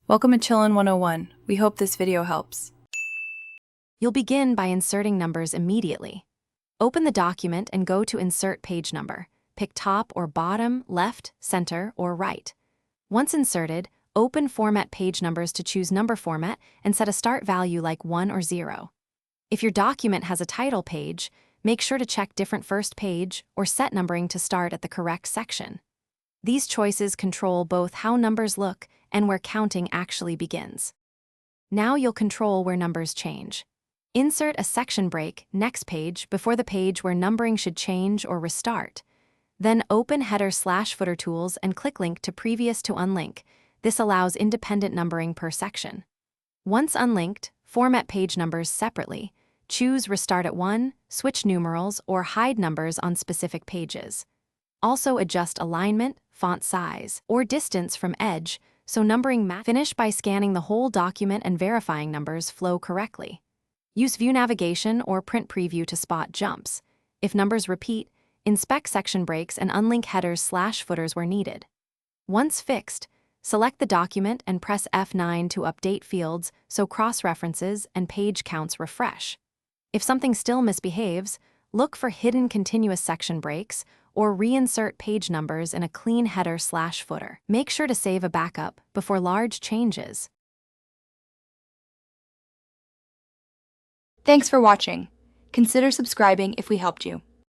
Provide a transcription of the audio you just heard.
Welcome to Chillin' 101. We hope this video helps. You'll begin by inserting numbers immediately. Open the document and go to Insert Page Number. Pick top or bottom, left, center, or right. Once inserted, open Format Page Numbers to choose number format and set a start value like 1 or 0. If your document has a title page, make sure to check Different First Page or set numbering to start at the correct section. These choices control both how numbers look and where counting actually begins. Now you'll control where numbers change. Insert a section break, next page, before the page where numbering should change or restart. Then open Header/Footer tools and click Link to Previous to Unlink. This allows independent numbering per section. Once unlinked, format page numbers separately. Choose Restart at 1, switch numerals, or hide numbers on specific pages. Also adjust alignment, font size, or distance from edge so numbering Finish by scanning the whole document and verifying numbers flow correctly. Use View Navigation or Print Preview to spot jumps. If numbers repeat, inspect section breaks and unlink headers/footers where needed. Once fixed, select the document and press F9 to update fields so cross-references and page counts refresh. If something still misbehaves, look for hidden continuous section breaks or reinsert page numbers in a clean header/footer. Make sure to save a backup before large changes. Thanks for watching. Consider subscribing if we helped you.